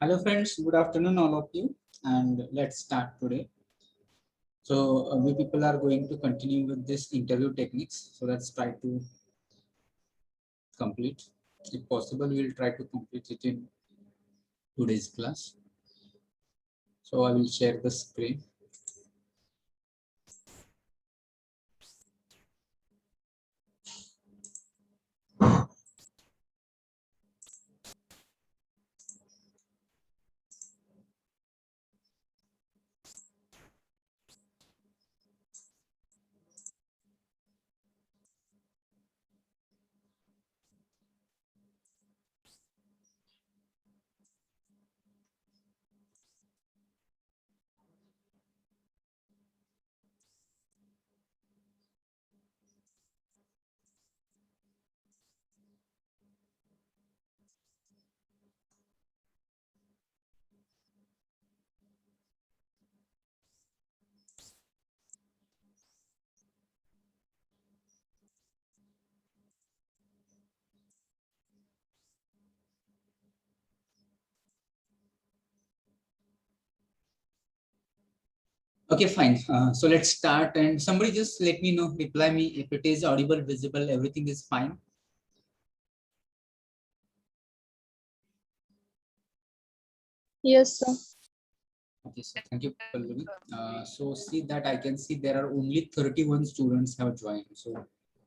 Hello friends, good afternoon all of you, and let's start today. So we people are going to continue with this interview techniques. So let's try to complete. If possible, we will try to complete it in today's class. So I will share the screen. Okay, fine. So let's start, and somebody just let me know, reply me if it is audible, visible, everything is fine. Yes, sir. Okay, so thank you, Pallavi. So see that I can see there are only 31 students have joined. So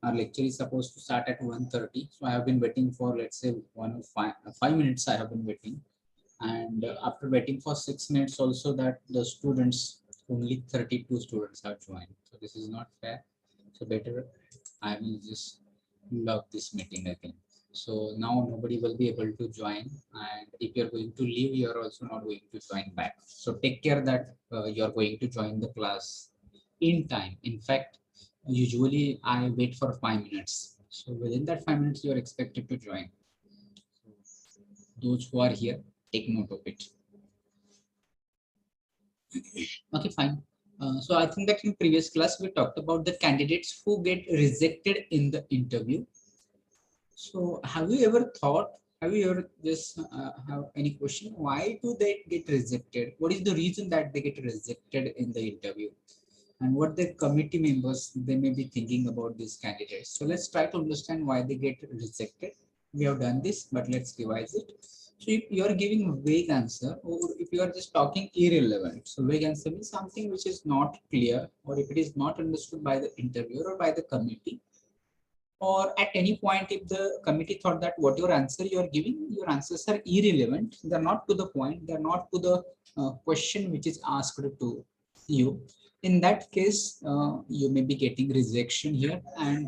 our lecture is supposed to start at 1:30. So I have been waiting for, let's say, 5 minutes I have been waiting. And after waiting for 6 minutes also, that the students, only 32 students have joined. So this is not fair. So better I will just log this meeting again. So now nobody will be able to join, and if you're going to leave, you're also not going to join back. So take care that you're going to join the class in time. In fact, usually I wait for 5 minutes. So within that 5 minutes, you're expected to join. Those who are here, take note of it. Okay, fine. So I think that in previous class we talked about the candidates who get rejected in the interview. So have you ever thought, have you ever just have any question? Why do they get rejected? What is the reason that they get rejected in the interview? And what the committee members, they may be thinking about these candidates. So let's try to understand why they get rejected. We have done this, but let's revise it. So if you are giving a vague answer, or if you are just talking irrelevant, so vague answer means something which is not clear, or if it is not understood by the interviewer or by the committee, or at any point if the committee thought that what your answer you are giving, your answers are irrelevant, they're not to the point, they're not to the question which is asked to you, in that case you may be getting rejection here. And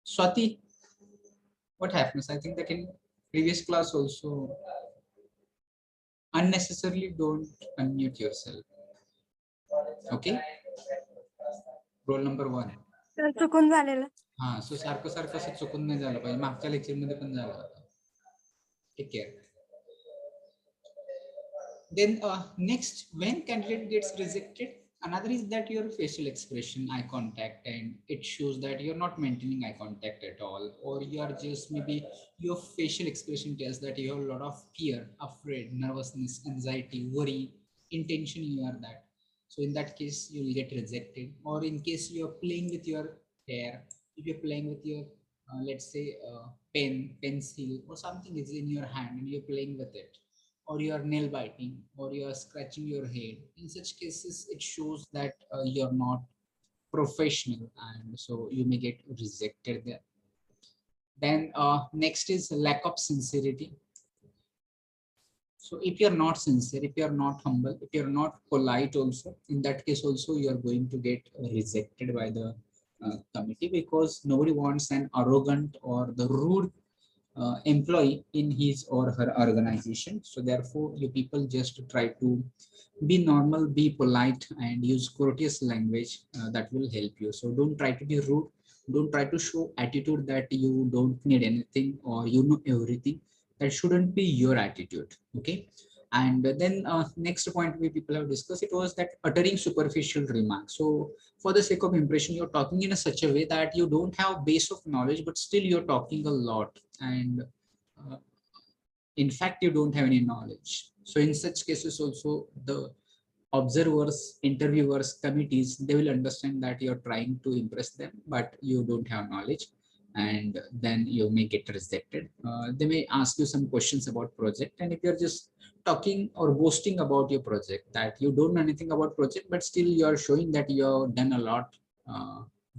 Swati, what happens, I think that in previous class also, unnecessarily don't unmute yourself. Okay, roll number 1. चुकून झालेलं. हा, सो सारखं सारखं असं चुकून नाही झालं पाहिजे, मागच्या लेक्चर मध्ये पण झालं होतं. Take care. Then next, when candidate gets rejected, another is that your facial expression, eye contact, and it shows that you're not maintaining eye contact at all, or you are just maybe your facial expression tells that you have a lot of fear, afraid, nervousness, anxiety, worry, intention you are that. So in that case, you will get rejected. Or in case you are playing with your hair, if you're playing with your, let's say, pen, pencil, or something is in your hand and you're playing with it, or you are nail biting, or you are scratching your head, in such cases it shows that you're not professional, and so you may get rejected there. Then next is lack of sincerity. So if you're not sincere, if you're not humble, if you're not polite also, in that case also you are going to get rejected by the committee, because nobody wants an arrogant or the rude employee in his or her organization. So therefore, you people just try to be normal, be polite, and use courteous language. That will help you. So don't try to be rude. Don't try to show attitude that you don't need anything or you know everything. That shouldn't be your attitude. Okay. And then next point we people have discussed, it was that uttering superficial remarks. So for the sake of impression, you're talking in a such a way that you don't have base of knowledge, but still you're talking a lot, and uh, in fact you don't have any knowledge. So in such cases also, the observers, interviewers, committees, they will understand that you're trying to impress them, but you don't have knowledge, and then you may get rejected. They may ask you some questions about project, and if you're just talking or boasting about your project, that you don't know anything about project, but still you're showing that you've done a lot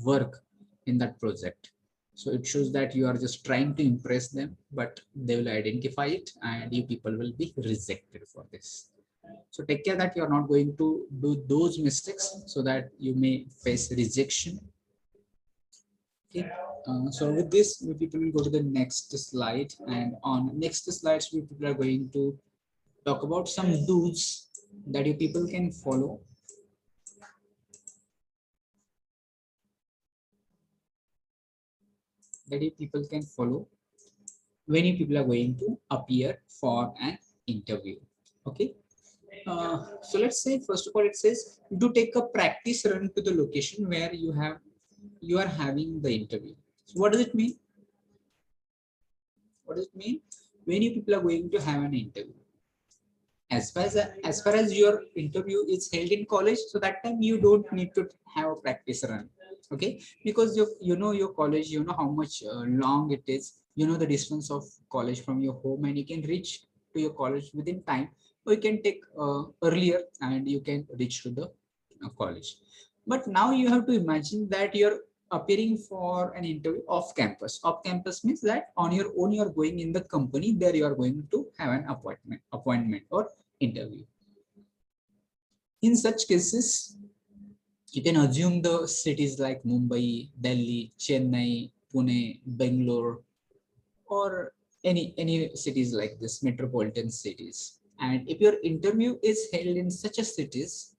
work in that project. So it shows that you are just trying to impress them, but they will identify it and you people will be rejected for this. So take care that you are not going to do those mistakes so that you may face rejection. Okay. So with this, we people will go to the next slide, and on next slides, we people are going to talk about some do's that you people can follow. That you people can follow when you people are going to appear for an interview. Okay. So let's say first of all, it says do take a practice run to the location where you are having the interview. So what does it mean? What does it mean? When you people are going to have an interview, as far as your interview is held in college, so that time you don't need to have a practice run. Okay, because you know your college, you know how much long it is, you know the distance of college from your home, and you can reach to your college within time, or you can take earlier and you can reach to the college. But now you have to imagine that you're appearing for an interview off campus. Off campus means that on your own you are going in the company, there you are going to have an appointment or interview. In such cases, you can assume the cities like Mumbai, Delhi, Chennai, Pune, Bangalore, or any cities like this, metropolitan cities. And if your interview is held in such a cities,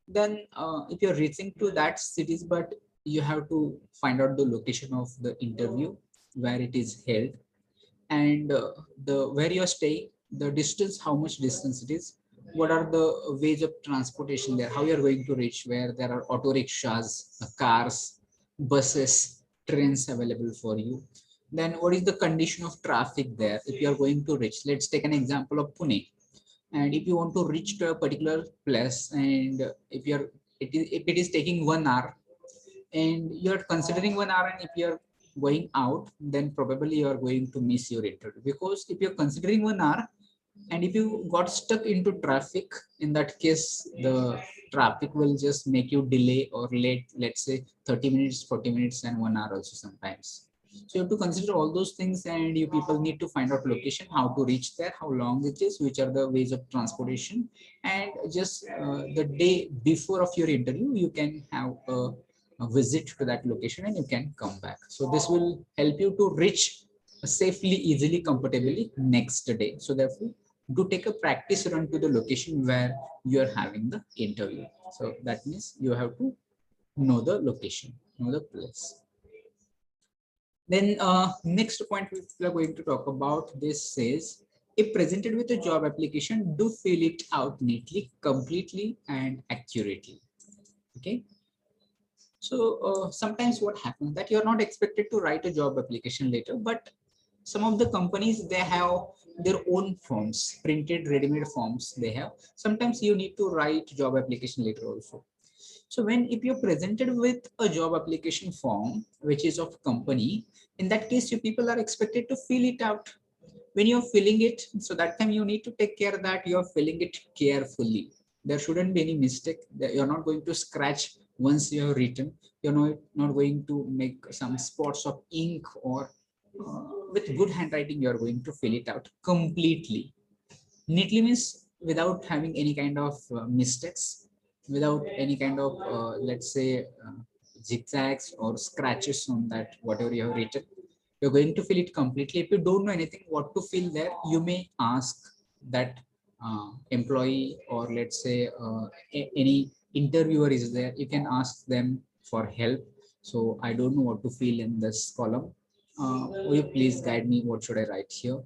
then if you're reaching to that cities, but you have to find out the location of the interview, where it is held, and the where you're staying, the distance, how much distance it is, what are the ways of transportation there, how you're going to reach, where there are auto rickshaws, cars, buses, trains available for you. Then what is the condition of traffic there if you are going to reach. Let's take an example of Pune, and if you want to reach to a particular place, and if it is taking 1 hour, and you're considering 1 hour, and if you're going out, then probably you are going to miss your interview, because if you're considering 1 hour and if you got stuck into traffic, in that case the traffic will just make you delay or late, let's say 30 minutes, 40 minutes, and 1 hour also sometimes. So you have to consider all those things, and you people need to find out location, how to reach there, how long it is, which are the ways of transportation, and just the day before of your interview you can have a visit to that location and you can come back. So this will help you to reach safely, easily, comfortably next day. So therefore, do take a practice run to the location where you are having the interview. So that means you have to know the location, know the place. Then next point we are going to talk about, this says, if presented with a job application, do fill it out neatly, completely, and accurately. Okay. So sometimes what happens that you're not expected to write a job application later, but some of the companies, they have their own forms, printed ready-made forms they have. Sometimes you need to write job application later also. So if you're presented with a job application form, which is of company, in that case, you people are expected to fill it out. When you're filling it, so that time you need to take care that you're filling it carefully. There shouldn't be any mistake. You're not going to scratch once you have written. You're not going to make some spots of ink, or with good handwriting, you're going to fill it out completely. Neatly means without having any kind of mistakes, without any kind of, let's say, zigzags or scratches on that, whatever you have written. You're going to fill it completely. If you don't know anything what to fill there, you may ask that employee, or let's say any interviewer is there, you can ask them for help. So I don't know what to fill in this column. Will you please guide me, what should I write here?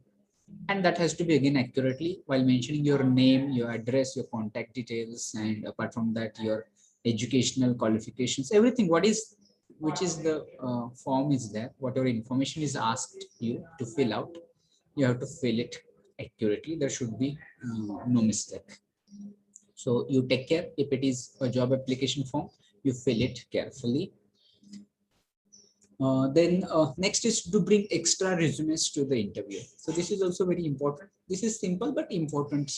And that has to be again accurately, while mentioning your name, your address, your contact details, and apart from that, your educational qualifications, everything, which is the form is there, whatever information is asked you to fill out, you have to fill it accurately. There should be no mistake. So you take care. If it is a job application form, you fill it carefully. Then next is to bring extra resumes to the interview. So this is also very important. This is simple but important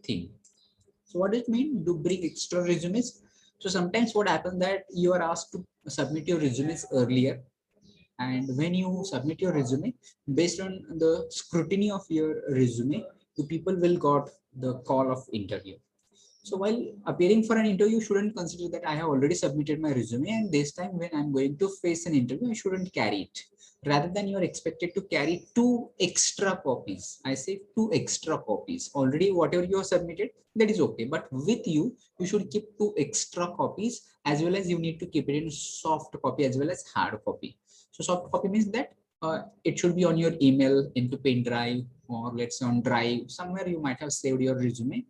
thing. So what does it mean to bring extra resumes? So sometimes what happens that you are asked to submit your resumes earlier, and when you submit your resume, based on the scrutiny of your resume, the people will got the call of interview. So while appearing for an interview, you shouldn't consider that I have already submitted my resume and this time when I'm going to face an interview, I shouldn't carry it. Rather than you are expected to carry 2 extra copies. I say 2 extra copies. Already whatever you have submitted, that is okay. But with you, you should keep 2 extra copies, as well as you need to keep it in soft copy as well as hard copy. So soft copy means that it should be on your email into pen drive, or let's say on drive, somewhere you might have saved your resume.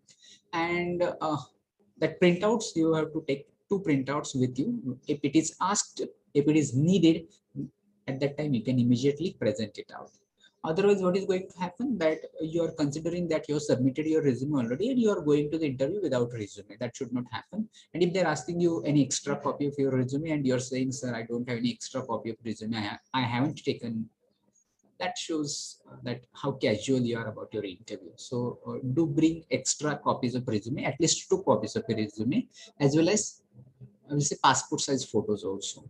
And that printouts, you have to take 2 printouts with you. If it is asked, if it is needed, at that time you can immediately present it out. Otherwise, what is going to happen, that you are considering that you have submitted your resume already and you are going to the interview without resume. That should not happen. And if they're asking you any extra copy of your resume and you're saying, sir, I don't have any extra copy of resume, I haven't taken, that shows that how casual you are about your interview. So do bring extra copies of resume, at least 2 copies of your resume, as well as I will say passport size photos also.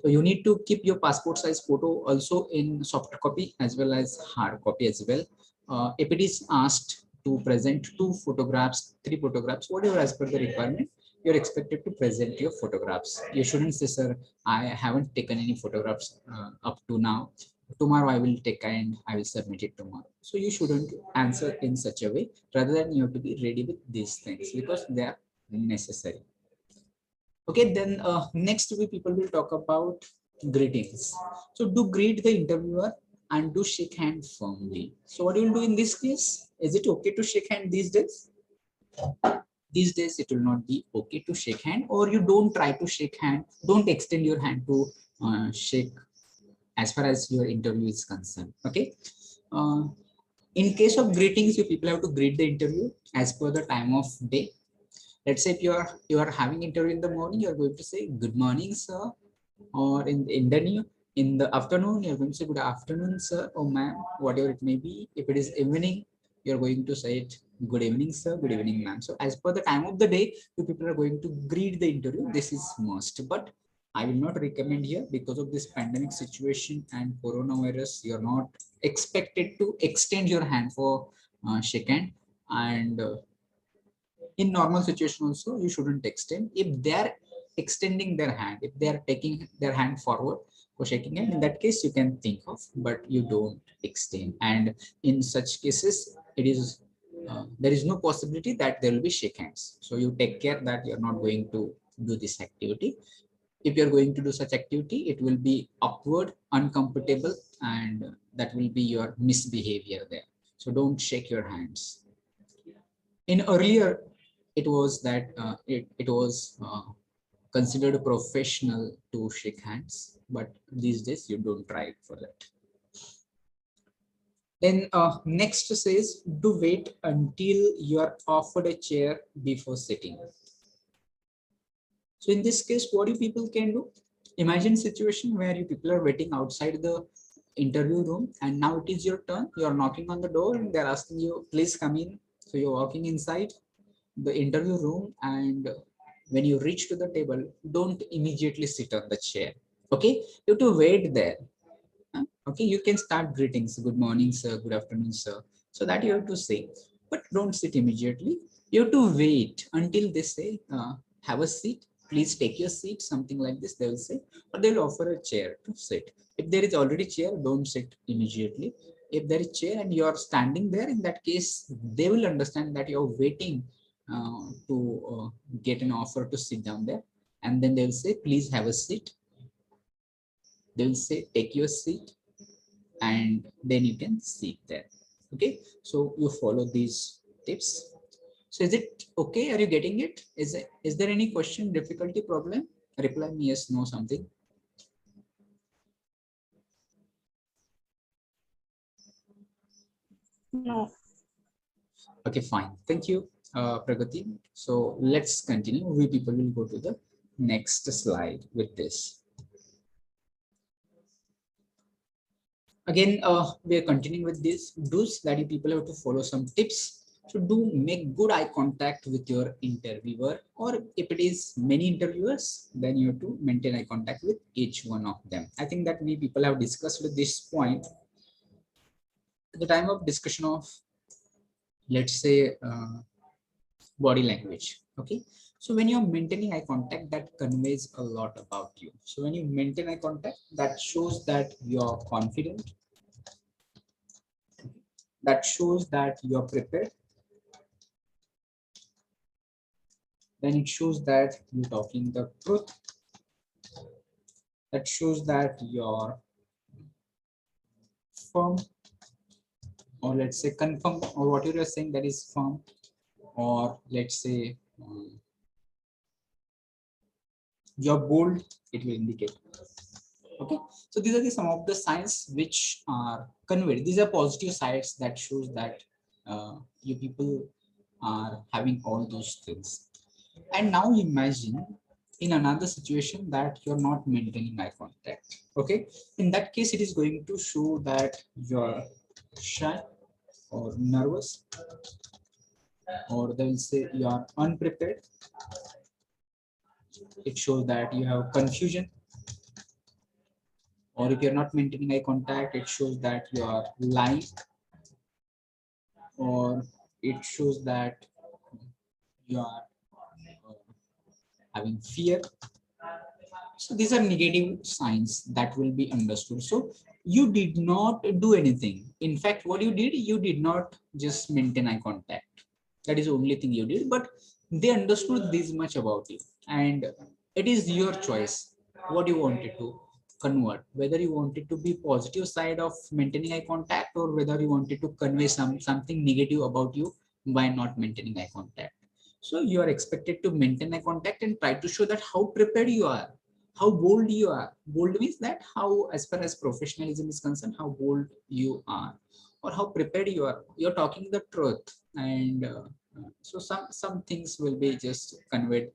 So you need to keep your passport size photo also in soft copy as well as hard copy as well. If it is asked to present 2 photographs, 3 photographs, whatever as per the requirement, you're expected to present your photographs. You shouldn't say, sir, I haven't taken any photographs up to now. Tomorrow I will take and I will submit it tomorrow. So you shouldn't answer in such a way. Rather than you have to be ready with these things because they are necessary. Okay, then next we people will talk about greetings. So do greet the interviewer and do shake hand firmly. So what you will do in this case? Is it okay to shake hand these days? These days it will not be okay to shake hand, or you don't try to shake hand. Don't extend your hand to shake as far as your interview is concerned. Okay. Uh, in case of greetings, you people have to greet the interview as per the time of day. Let's say if you are having interview in the morning, you're going to say good morning, sir, or in the afternoon, you're going to say good afternoon, sir, or ma'am, whatever it may be. If it is evening, you're going to say it good evening, sir, good evening, ma'am. So as per the time of the day, you people are going to greet the interview. This is must, but I will not recommend here because of this pandemic situation and coronavirus. You're not expected to extend your hand for shake hand, and in normal situation also you shouldn't extend. If they are extending their hand, if they are taking their hand forward for shaking hand, in that case you can think of, but you don't extend. And in such cases it is there is no possibility that there will be shake hands. So you take care that you're not going to do this activity. If you're going to do such activity, it will be awkward, uncomfortable, and that will be your misbehavior there. So don't shake your hands. In earlier, it was that it was considered professional to shake hands, but these days you don't try it for that. Then next says, do wait until you are offered a chair before sitting. So in this case, what you people can do? Imagine situation where you people are waiting outside the interview room, and now it is your turn. You are knocking on the door and they're asking you, please come in. So you're walking inside the interview room, and when you reach to the table, don't immediately sit on the chair. Okay, you have to wait there. Okay, you can start greetings, good morning, sir, good afternoon, sir. So that you have to say, but don't sit immediately. You have to wait until they say, have a seat, please take your seat, something like this they will say, or they'll offer a chair to sit. If there is already chair, don't sit immediately. If there is chair and you are standing there, in that case they will understand that you're waiting to get an offer to sit down there, and then they will say, please have a seat. They will say, take your seat, and then you can sit there. Okay, so you follow these tips. So is it okay? Are you getting it? Is there any question, difficulty, problem? Reply me yes, no, something. No. Okay, fine. Thank you, Pragati. So let's continue. We people will go to the next slide with this. Again, we are continuing with this. Do's that you people have to follow some tips. So do make good eye contact with your interviewer, or if it is many interviewers, then you have to maintain eye contact with each one of them. I think that we people have discussed with this point at the time of discussion of, let's say, body language. Okay, so when you're maintaining eye contact, that conveys a lot about you. So when you maintain eye contact, that shows that you're confident, that shows that you're prepared, then it shows that you're talking the truth, that shows that you're firm, or let's say confirm, or what you're saying that is firm, or let's say you're bold, it will indicate. Okay, so these are some of the signs which are conveyed. These are positive sides that shows that you people are having all those things. And now imagine in another situation that you're not maintaining eye contact. Okay, in that case, it is going to show that you're shy or nervous, or they will say you are unprepared. It shows that you have confusion, or if you're not maintaining eye contact, it shows that you are lying, or it shows that you are having fear. So these are negative signs that will be understood. So you did not do anything. In fact, what you did not just maintain eye contact. That is the only thing you did, but they understood this much about you. And it is your choice what you wanted to convert, whether you wanted to be positive side of maintaining eye contact, or whether you wanted to convey something negative about you by not maintaining eye contact. So you are expected to maintain eye contact and try to show that how prepared you are, how bold you are. Bold means that how, as far as professionalism is concerned, how bold you are, or how prepared you are. You're talking the truth, and so some things will be just conveyed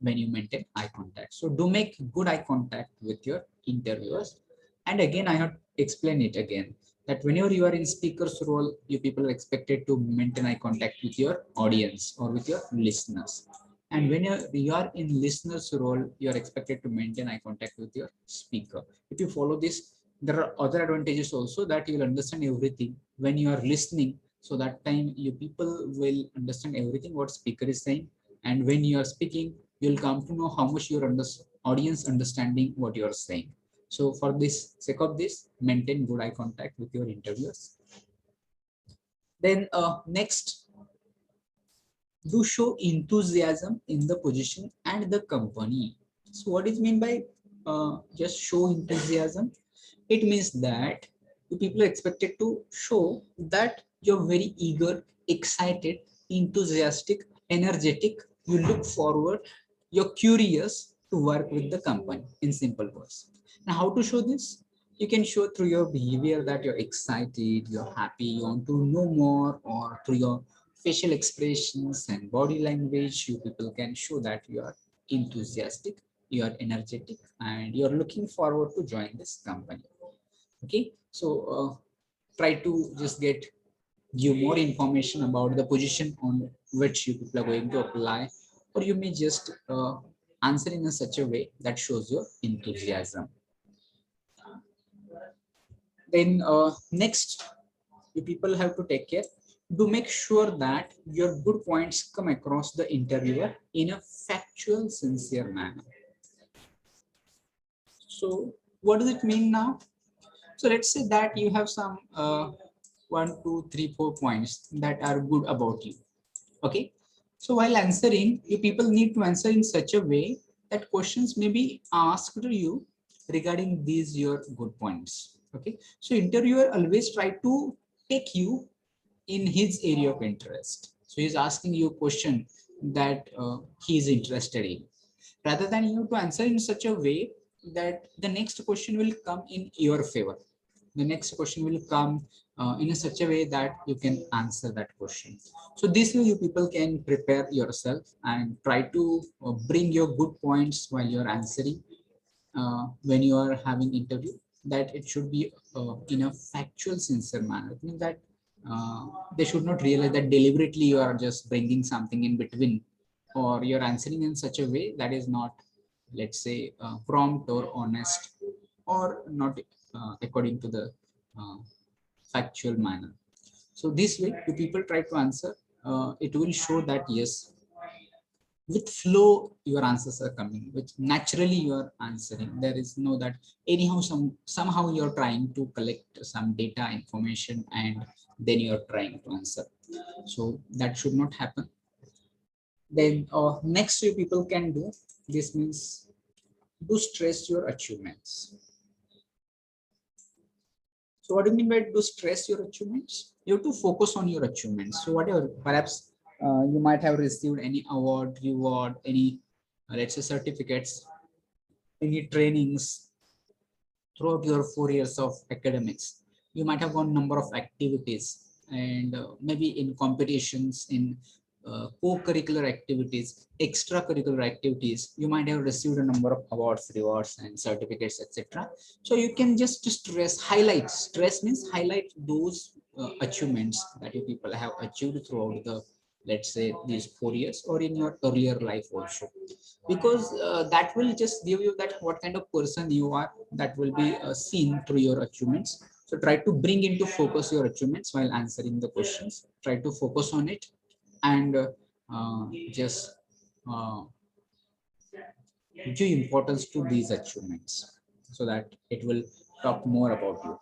when you maintain eye contact. So do make good eye contact with your interviewers. And again, I have explained it again that whenever you are in speaker's role, you people are expected to maintain eye contact with your audience or with your listeners. And when you are in listener's role, you are expected to maintain eye contact with your speaker. If you follow this, there are other advantages also, that you will understand everything when you are listening. So that time you people will understand everything what speaker is saying. And when you are speaking, you'll come to know how much your audience understanding what you are saying. So for this sake of this, maintain good eye contact with your interviewers. Then next, do show enthusiasm in the position and the company. So what is mean by just show enthusiasm? It means that the people are expected to show that you're very eager, excited, enthusiastic, energetic. You look forward, you're curious to work with the company, in simple words. Now, how to show this? You can show through your behavior that you're excited, you're happy, you want to know more, or through your facial expressions and body language. You people can show that you are enthusiastic, you are energetic, and you're looking forward to join this company. Okay, so try to just give more information about the position on which you people are going to apply, or you may just answer in a such a way that shows your enthusiasm. Then next, you people have to take care to make sure that your good points come across the interviewer in a factual, sincere manner. So what does it mean now? So let's say that you have some 1, 2, 3, 4 points that are good about you. Okay. So while answering, you people need to answer in such a way that questions may be asked to you regarding these your good points. Okay. So interviewer always try to take you in his area of interest. So he's asking you a question that he is interested in, rather than you to answer in such a way that the next question will come in your favor. the next question will come in a such a way that you can answer that question. So this way you people can prepare yourself and try to bring your good points while you're answering when you are having interview, that it should be in a factual sincere manner. It means that they should not realize that deliberately you are just bringing something in between, or you're answering in such a way that is not, let's say, prompt or honest, or not according to the uh, factual manner. So this way, if people try to answer, it will show that yes, with flow your answers are coming, which naturally you are answering. There is no that anyhow somehow you're trying to collect some data information and then you're trying to answer. So that should not happen. Then next way people can do this means do stress your achievements. So what do you mean by do stress your achievements? You have to focus on your achievements. So whatever, perhaps you might have received any award, reward, any, let's say, certificates, any trainings throughout your 4 years of academics. You might have gone number of activities and maybe in competitions, in co-curricular activities, extracurricular activities, you might have received a number of awards, rewards, and certificates, etc. So you can just stress, highlight. Stress means highlight those achievements that you people have achieved throughout the, let's say, these 4 years or in your earlier life also, because that will just give you that what kind of person you are, that will be seen through your achievements. So try to bring into focus your achievements while answering the questions. Try to focus on it and just uh, give importance to these achievements, so that it will talk more about you.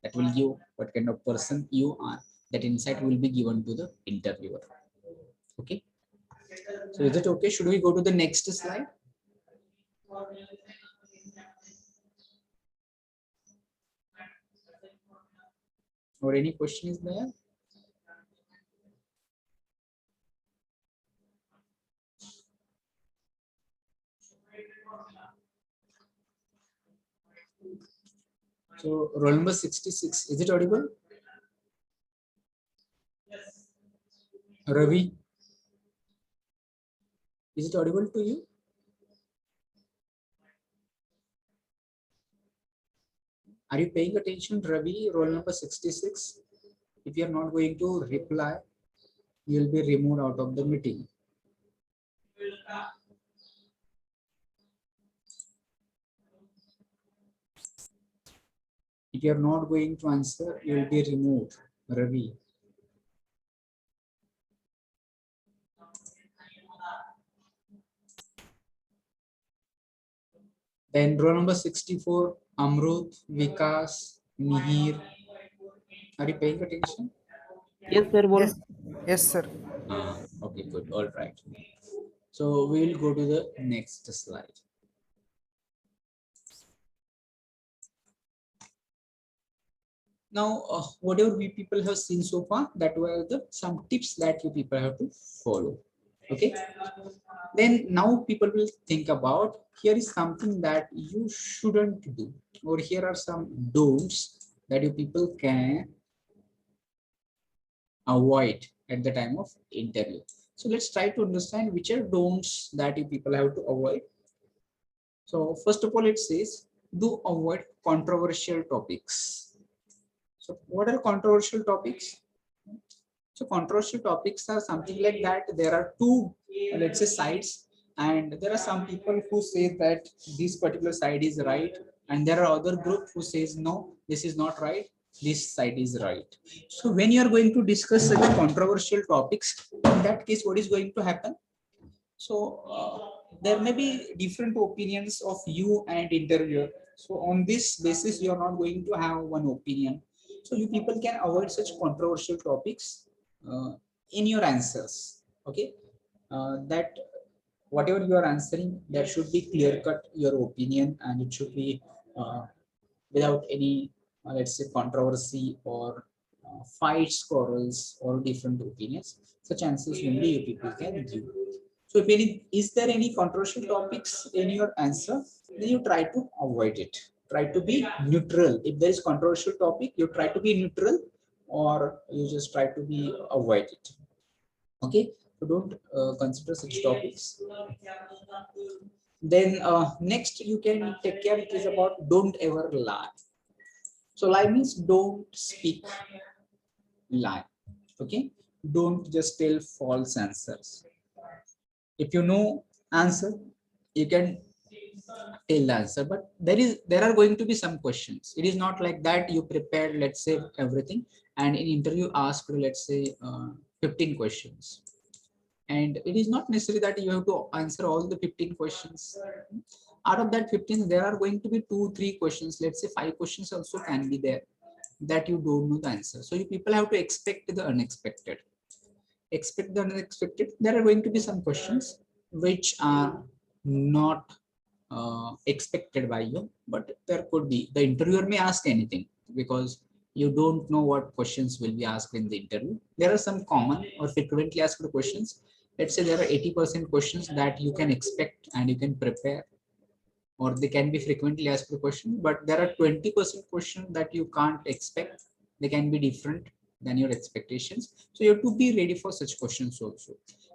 That will give what kind of person you are. That insight will be given to the interviewer. Okay. So is it okay? Should we go to the next slide? Or any question is there? So roll number 66, is it audible? Ravi, is it audible to you? Are you paying attention, Ravi? Roll number 66. If you are not going to reply, you will be removed out of the meeting. If you are not going to answer, you will be removed, Ravi. Then roll number 64, Amrut, Vikas, Mihir. Are you paying attention? Yes, sir. Bolo. Yes, sir. Okay, good. All right. So we will go to the next slide. Now, whatever we people have seen so far, that were the some tips that you people have to follow. Okay. Then now people will think about, here is something that you shouldn't do, or here are some don'ts that you people can avoid at the time of interview. So let's try to understand which are don'ts that you people have to avoid. So first of all, it says do avoid controversial topics. So what are controversial topics? So controversial topics are something like that. There are two, let's say, sides, and there are some people who say that this particular side is right, and there are other group who says no, this is not right, this side is right. So when you are going to discuss such controversial topics, in that case, what is going to happen? So there may be different opinions of you and interviewer. So on this basis, you are not going to have one opinion. So you people can avoid such controversial topics in your answers. Okay, that whatever you are answering, there should be clear cut your opinion, and it should be without any, let's say, controversy or fights, quarrels, or different opinions. Such answers only you people can give. So if any, is there any controversial topics in your answer, then you try to avoid it. Try to be neutral. If there is controversial topic, you try to be neutral, or you just try to be avoid it. Okay, so don't consider such topics. Then next you can take care, it is about don't ever lie. So lie means don't speak lie. Okay, don't just tell false answers. If you know answer, you can tell the answer, but there are going to be some questions. It is not like that you prepared, let's say, everything, and in interview asked, let's say, 15 questions, and it is not necessary that you have to answer all the 15 questions. Out of that 15, there are going to be 2-3 questions, let's say 5 questions also can be there that you don't know the answer. So you people have to expect the unexpected. Expect the unexpected. There are going to be some questions which are not expected by you, but there could be, the interviewer may ask anything because you don't know what questions will be asked in the interview. There are some common or frequently asked questions. Let's say there are 80% questions that you can expect and you can prepare, or they can be frequently asked question, but there are 20% questions that you can't expect. They can be different than your expectations. So you have to be ready for such questions also.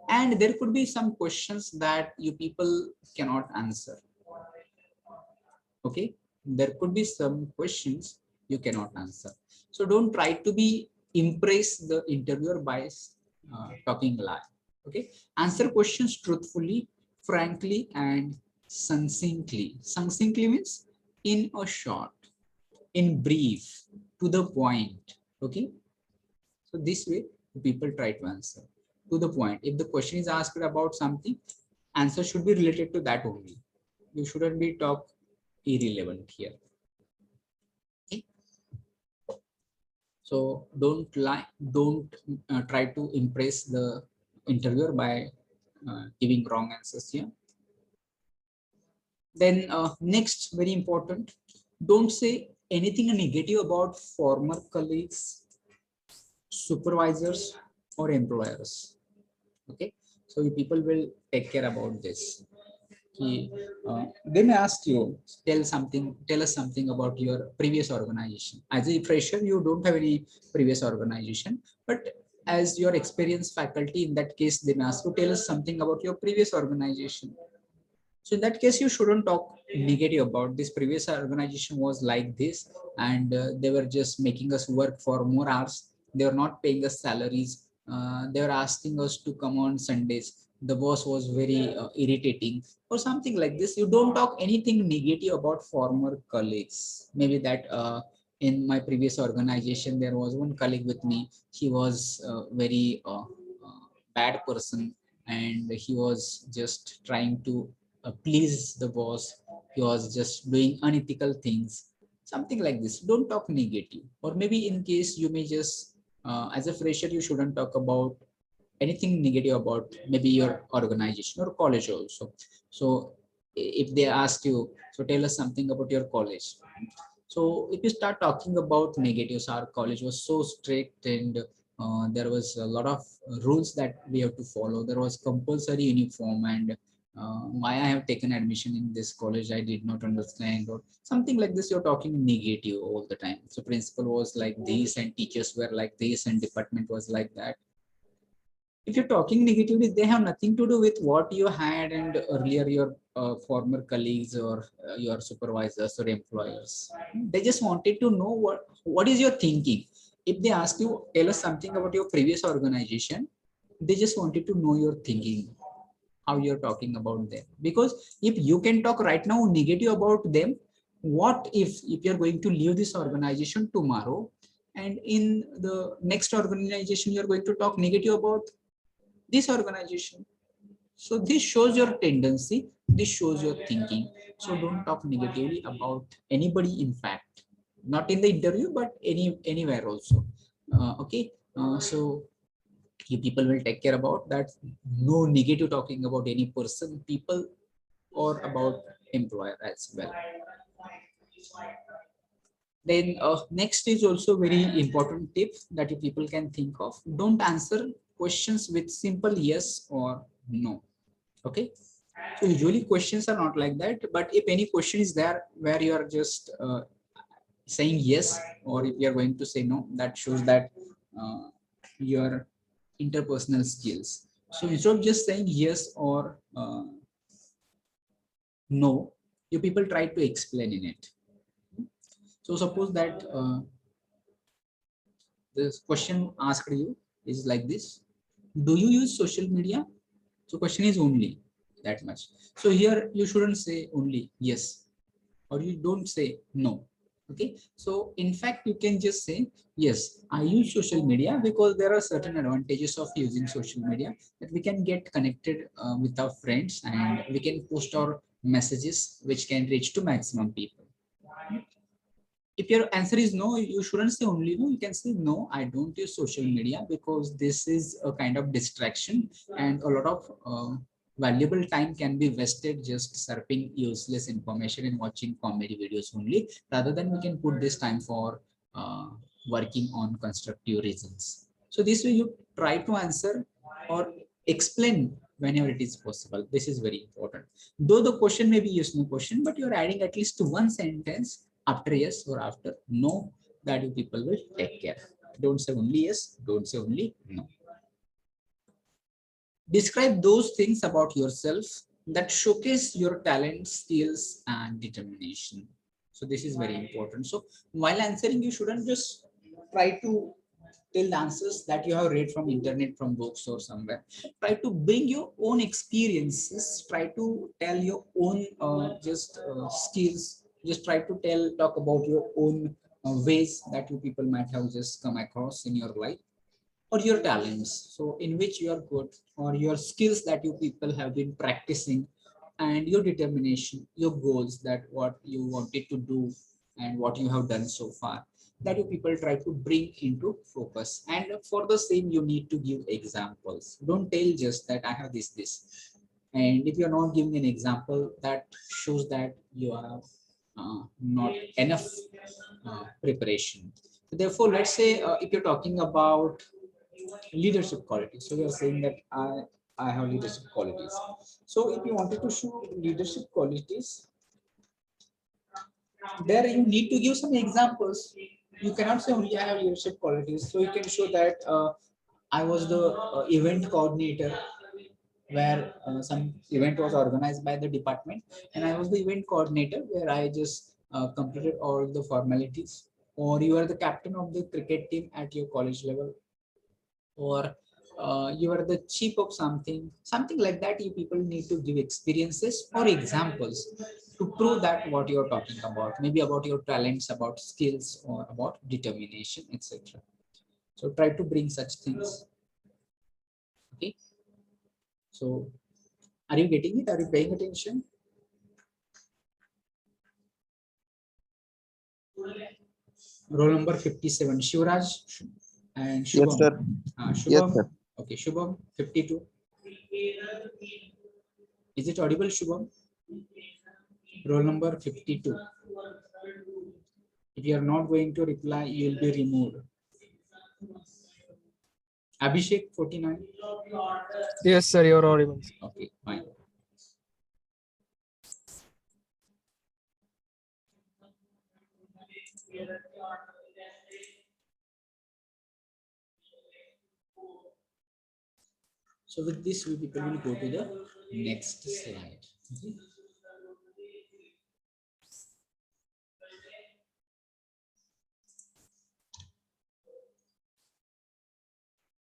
And there could be some questions that you people cannot answer. Okay, there could be some questions you cannot answer. So don't try to be impress the interviewer by talking lie. Okay, answer questions truthfully, frankly, and succinctly. Succinctly means in a short, in brief, to the point. Okay, so this way people try to answer to the point. If the question is asked about something, answer should be related to that only. You shouldn't be talk irrelevant here. Okay, so don't lie, don't try to impress the interviewer by giving wrong answers here. Then next, very important, don't say anything negative about former colleagues, supervisors, or employers. Okay, so you people will take care about this. They may ask you, tell us something about your previous organization. As a fresher, you don't have any previous organization, but as your experienced faculty, in that case, they may ask you, tell us something about your previous organization. So in that case, you shouldn't talk negative about this previous organization was like this, and they were just making us work for more hours. They were not paying us salaries. They were asking us to come on Sundays. The boss was very irritating or something like this. You don't talk anything negative about former colleagues. Maybe that in my previous organization, there was one colleague with me. He was very bad person, and he was just trying to please the boss. He was just doing unethical things, something like this. Don't talk negative. Or maybe in case you may just as a fresher, you shouldn't talk about anything negative about maybe your organization or college also. So if they ask you, so tell us something about your college. So if you start talking about negatives, our college was so strict, and there was a lot of rules that we have to follow. There was compulsory uniform, and why I have taken admission in this college, I did not understand, or something like this. You're talking negative all the time. So principal was like this, and teachers were like this, and department was like that. If you're talking negatively, they have nothing to do with what you had and earlier your former colleagues or your supervisors or employers. They just wanted to know what is your thinking. If they ask you, tell us something about your previous organization, they just wanted to know your thinking, how you're talking about them. Because if you can talk right now negative about them, what if you're going to leave this organization tomorrow, and in the next organization you're going to talk negative about this organization? So this shows your tendency, this shows your thinking. So don't talk negatively about anybody, in fact, not in the interview, but anywhere also. Okay, so you people will take care about that. No negative talking about any person, people, or about employer as well. Then next is also very important tip that you people can think of. Don't answer questions with simple yes or no. Okay, So usually questions are not like that, but if any question is there where you are just saying yes, or if you are going to say no, that shows that your interpersonal skills. So instead of just saying yes or no, you people try to explain in it. So suppose that this question asked you is like this: do you use social media? So question is only that much. So here you shouldn't say only yes, or you don't say no. Okay, so in fact you can just say yes, I use social media because there are certain advantages of using social media, that we can get connected with our friends, and we can post our messages which can reach to maximum people. If your answer is no, you shouldn't say only no, you can say no, I don't use social media because this is a kind of distraction, and a lot of valuable time can be wasted just surfing useless information and watching comedy videos only, rather than we can put this time for uh, working on constructive reasons. So this way you try to answer or explain whenever it is possible. This is very important. Though the question may be yes no question, but you're adding at least one sentence after yes or after no, that you people will take care. Don't say only yes, don't say only no. Describe those things about yourself that showcase your talent, skills, and determination. So this is very important. So while answering, you shouldn't just try to tell the answers that you have read from internet, from books or somewhere. Try to bring your own experiences. Try to tell your own skills. Just try to talk about your own ways that you people might have just come across in your life, or your talents, so in which you are good, or your skills that you people have been practicing, and your determination, your goals, that what you wanted to do and what you have done so far, that you people try to bring into focus. And for the same you need to give examples. Don't tell just that I have this, and if you're not giving an example, that shows that you are not enough preparation. Therefore, let's say if you're talking about leadership qualities, so you're saying that I have leadership qualities. So if you wanted to show leadership qualities, there you need to give some examples. You cannot say only I have leadership qualities. So you can show that I was the event coordinator, where some event was organized by the department, and I was the event coordinator where I just completed all the formalities. Or you are the captain of the cricket team at your college level, or you are the chief of something like that. You people need to give experiences or examples to prove that what you're talking about, maybe about your talents, about skills, or about determination, etc. So try to bring such things. Okay, so are you getting it? Are you paying attention? Roll number 57, Shivraj and Yes, Shubham. sir. Yes, Shubham. sir. Okay, Shubham 52. Is it audible, Shubham? Roll number 52. If you are not going to reply, you will be removed. Abhishek 49. Yes, sir, you're audible. Okay, fine. So with this, we people will go to the next slide. Okay.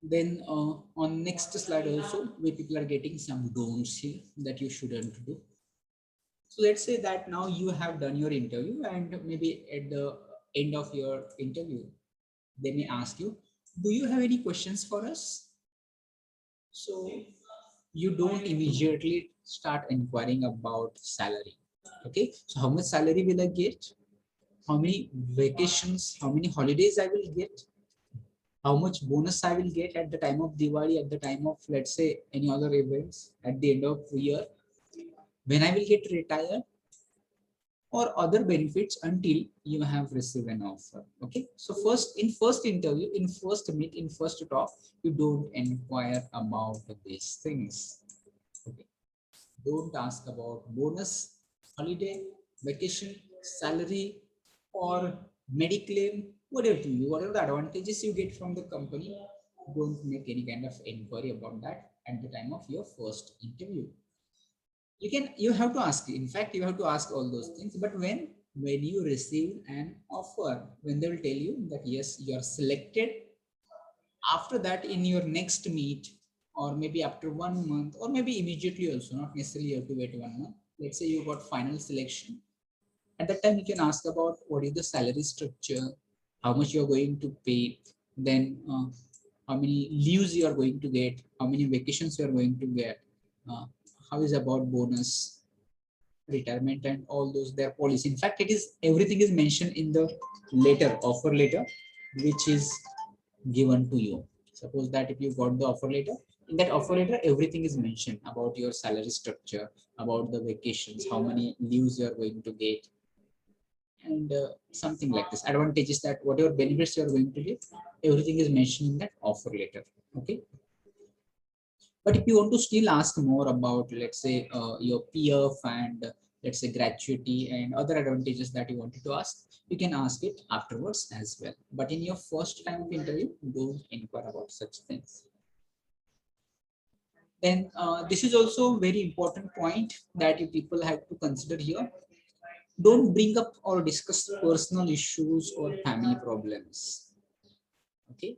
Then on next slide also, we people are getting some don'ts here that you shouldn't do. So let's say that now you have done your interview, and maybe at the end of your interview, they may ask you, do you have any questions for us? So you don't immediately start inquiring about salary. Okay, so how much salary will I get? How many vacations, how many holidays I will get? How much bonus I will get at the time of Diwali, at the time of, let's say, any other events, at the end of the year, when I will get retired, or other benefits until you have received an offer. Okay, so first interview, in first meet, in first talk, you don't inquire about these things. Okay, Don't ask about bonus, holiday, vacation, salary, or mediclaim, whatever to you, whatever the advantages you get from the company. Don't make any kind of inquiry about that at the time of your first interview. You have to ask, in fact you have to ask all those things, but when you receive an offer, when they will tell you that yes, you are selected, after that in your next meet, or maybe after 1 month, or maybe immediately also, not necessarily you have to wait 1 month. Let's say you got final selection, at that time you can ask about what is the salary structure, how much you are going to pay, then how many leaves you are going to get, how many vacations you are going to get, uh, how is about bonus, retirement, and all those their policy. In fact, it is everything is mentioned in the letter, offer letter, which is given to you. Suppose that if you got the offer letter, in that offer letter everything is mentioned about your salary structure, about the vacations, how many leaves you are going to get, and something like this, advantages, that whatever benefits you are going to get, everything is mentioned in that offer letter. Okay. But if you want to still ask more about, let's say, your PF and let's say gratuity and other advantages that you wanted to ask, you can ask it afterwards as well. But in your first time of interview, don't inquire about such things. Then this is also very important point that you people have to consider here. Don't bring up or discuss personal issues or family problems. Okay.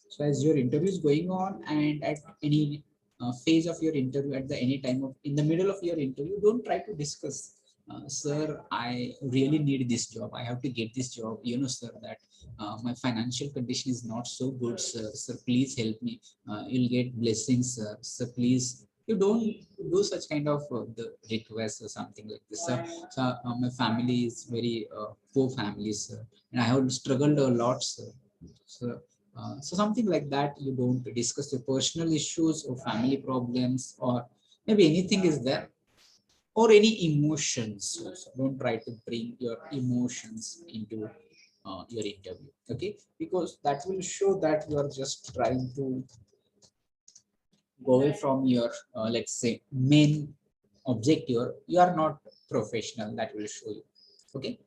So as your interview is going on, and at any phase of your interview, at the any time of in the middle of your interview, don't try to discuss, sir, I really need this job, I have to get this job, you know, sir, that my financial condition is not so good, sir, sir, please help me, you'll get blessings, sir, sir, please. You don't do such kind of the request or something like this, sir. So my family is very poor family, sir, and I have struggled a lot, sir. So so something like that, you don't discuss your personal issues or family problems, or maybe anything is there, or any emotions also. Don't try to bring your emotions into your interview. Okay, because that will show that you are just trying to go away from your let's say main objective. You are not professional, that will show you. Okay.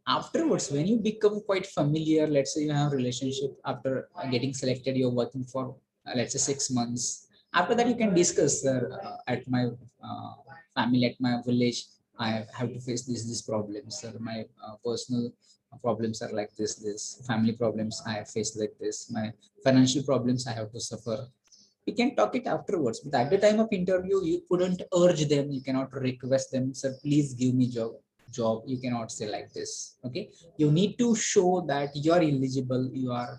Afterwards, when you become quite familiar, let's say you have a relationship after getting selected, you're working for let's say 6 months, after that you can discuss, at my uh, family, at my village, I have to face this problems, sir, my personal problems are like this family problems I have faced like this, my financial problems I have to suffer. You can talk it afterwards, but at the time of interview you couldn't urge them, you cannot request them, sir, please give me job. You cannot say like this. Okay. You need to show that you are eligible, you are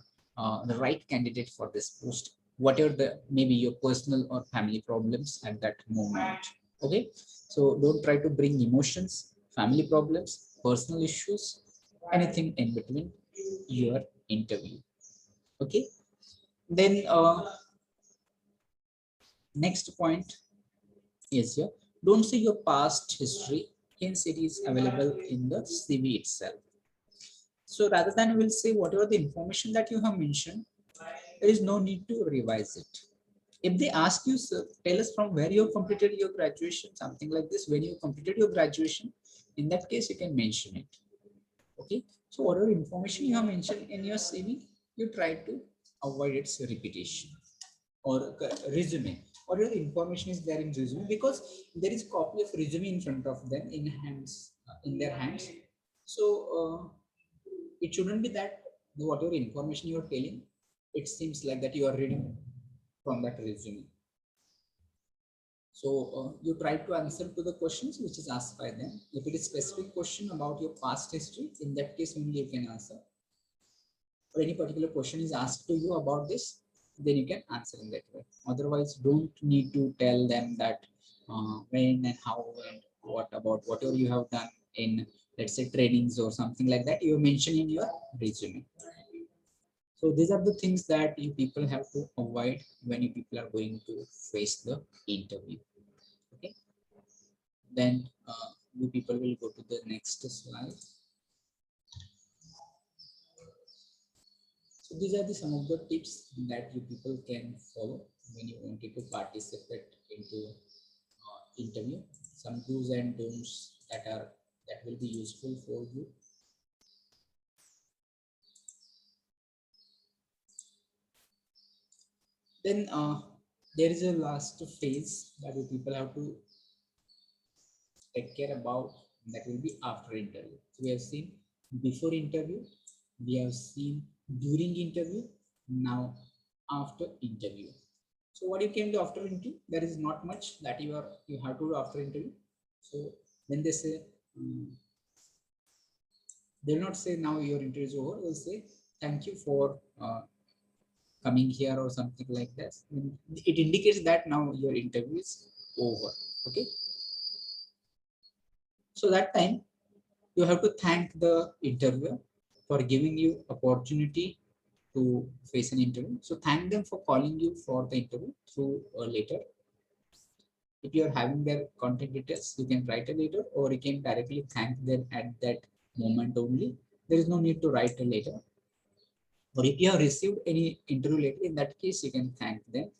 the right candidate for this post, whatever the maybe your personal or family problems at that moment. Okay. So don't try to bring emotions, family problems, personal issues, anything in between your interview. Okay. Then next point is here, don't say your past history, hence it is available in the CV itself. So rather than we'll say whatever the information that you have mentioned, there is no need to revise it. If they ask you, sir, tell us from where you have completed your graduation, something like this, when you completed your graduation, in that case you can mention it. Okay. So whatever information you have mentioned in your CV, you try to avoid its repetition, or resume, or your information is there in resume, because there is copy of resume in front of them in hands, in their hands. So it shouldn't be that whatever information you are telling, it seems like that you are reading from that resume. So you try to answer to the questions which is asked by them. If it is specific question about your past history, in that case only you can answer, or any particular question is asked to you about this, then you can answer in that way. Otherwise, don't need to tell them that when and how and what about whatever you have done in, let's say, trainings or something like that, you mention in your resume. So these are the things that you people have to avoid when you people are going to face the interview. Okay. Then you people will go to the next slide. So these are the some of the tips that you people can follow when you wanted to participate into interview, some do's and don'ts that will be useful for you. Then there is a last phase that you people have to take care about, that will be after interview. So we have seen before interview, we have seen during interview, now after interview. So what you can do after interview, there is not much that you have to do after interview. So when they say they'll not say now your interview is over, they'll say thank you for coming here or something like that. It indicates that now your interview is over. Okay, so that time you have to thank the interviewer for giving you opportunity to face an interview. So thank them for calling you for the interview through a letter. If you are having their contact details, you can write a letter, or you can directly thank them at that moment only. There is no need to write a letter. Or if you have received any interview letter, in that case, you can thank them.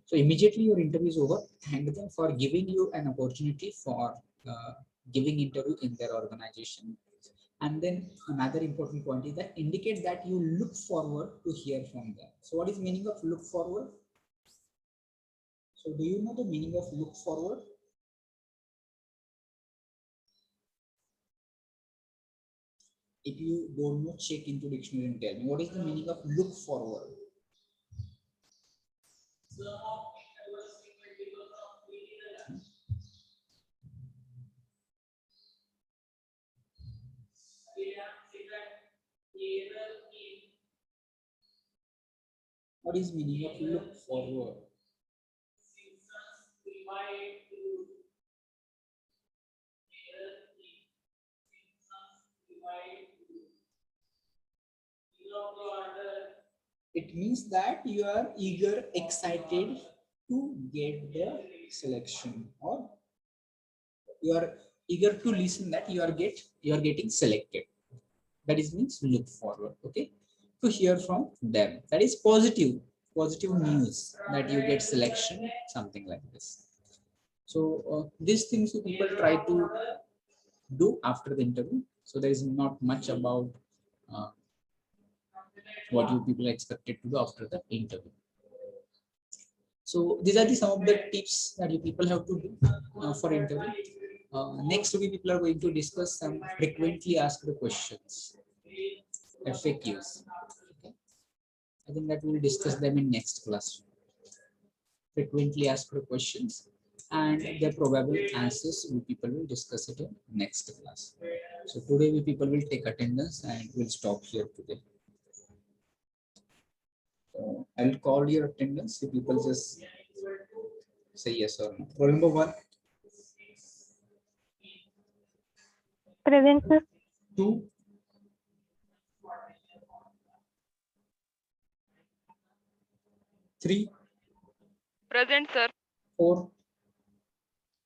So immediately your interview is over, thank them for giving you an opportunity for giving interview in their organization. And then another important point is that indicate that you look forward to hear from them. So what is meaning of look forward? So do you know the meaning of look forward? If you don't know, check into dictionary and tell me what is the meaning of look forward. What is meaning of look forward? It means that you are eager, excited to get the selection, or you are eager to listen that you are getting selected. That is means look forward. Okay, to hear from them. That is positive news that you get selection, something like this. So these things you people try to do after the interview. So there is not much about what you people are expected to do after the interview. So these are some of the tips that you people have to do for interview. Next we people are going to discuss some frequently asked questions, FAQs. Okay. I think that we will discuss them in next class. Frequently asked questions and their probable answers, we people will discuss it in next class. So today we people will take attendance and we'll stop here today. So I'll call your attendance. You people just say yes or no. Roll number 1. Present, sir. 2. 3. Present, sir. 4.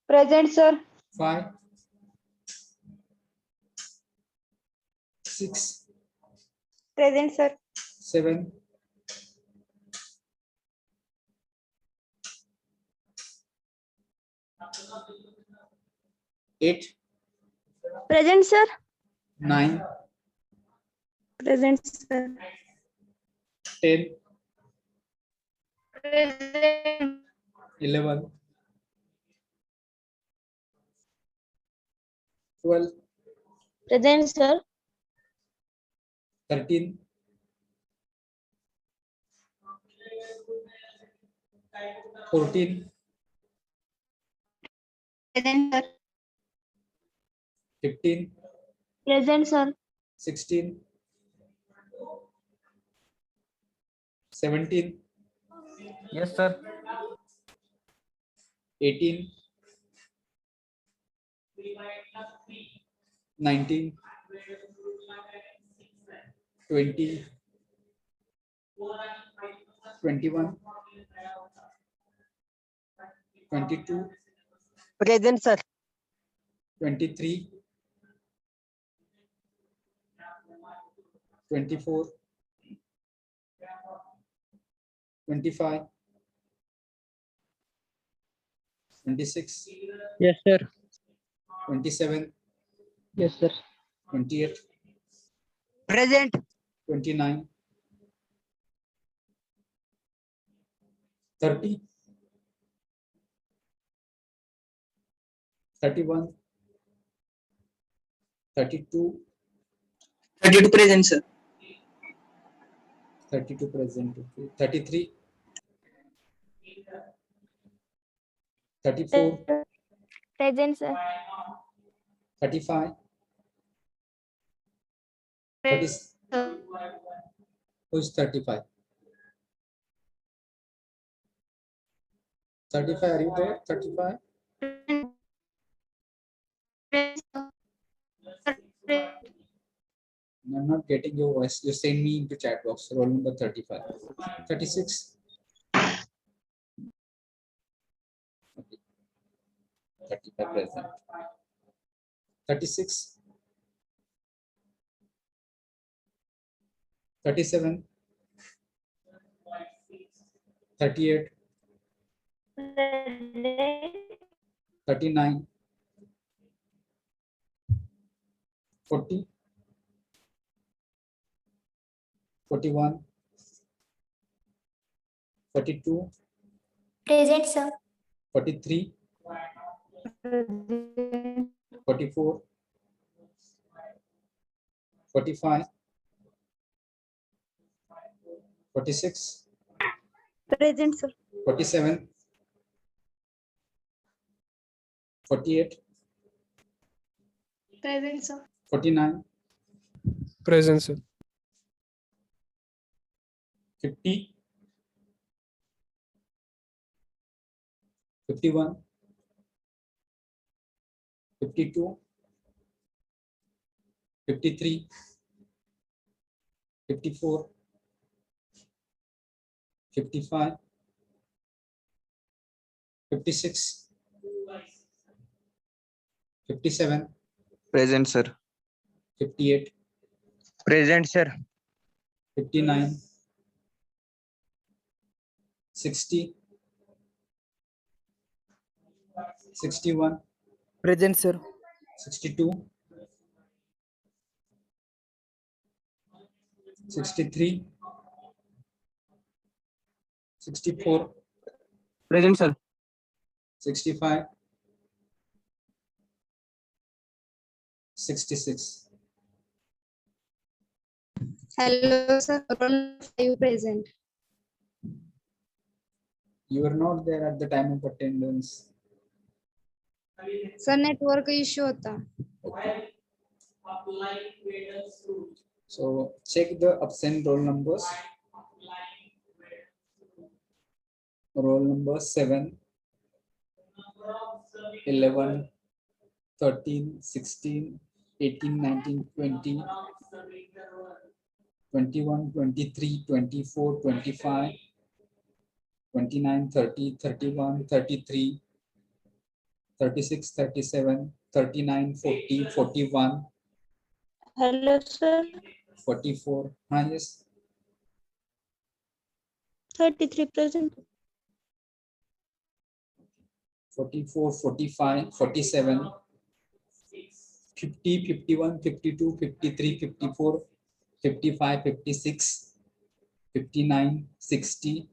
Present, sir. 5. 6. Present, sir. 7. 8. Present, sir. 9. Present, sir. 10. Present. 11. 12. Present, sir. 13. 14. Present, sir. 15. Present, sir. 16. 17. Yes, sir. 18. 19. 20. 21. 22. Present, sir. 23. 24. 25. 26, Yes, sir. 27, Yes, sir. 28, Present. 29, 30, 31, 32, 32 present, sir. 32 present, okay. 33, 34, Present, sir. 35, 30, who is 35? 35, are you there? 35? I'm not getting your voice. You send me into chat box. Roll number 35. 36. Okay. 35 present. 36. 37. 38. 39. 40. 41. 42. Present, sir. 43. 44. 45. 46. Present, sir. 47. 48. Present, sir. 49. Present, sir. 50. 51. 52. 53. 54. 55. 56. 57. Present, sir. 58. Present, sir. 59. 60. 61. Present, sir. 62. 63. 64. Present, sir. 65. 66. Hello, sir. Roll 5 present. You were not there at the time of attendance. Sir, network issue होता. Okay. So check the absent roll numbers. Roll number 7, 11, 13, 16, 18, 19, 20, 21, 23, 24, 25, 29, 30, 31, 33, 36, 37, 39, 40, 41, Hello, sir. 44. Yes. 33 present. 44, 45, 47, 50, 51, 52, 53, 54, 55, 56, 59, 60,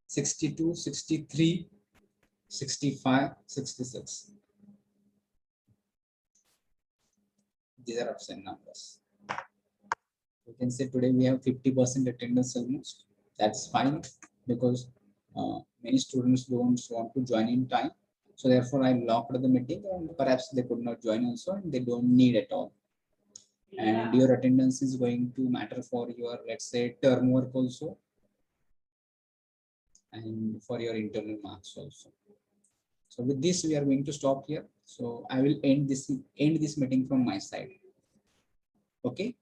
62, 63, 65, 66. These are absent numbers. You can say today we have 50% attendance almost. That's fine because many students don't want to join in time. So therefore I locked the meeting and perhaps they could not join also and they don't need at all. And your attendance is going to matter for your, let's say, term work also and for your internal marks also. So with this, we are going to stop here. So I will end this meeting from my side. Okay.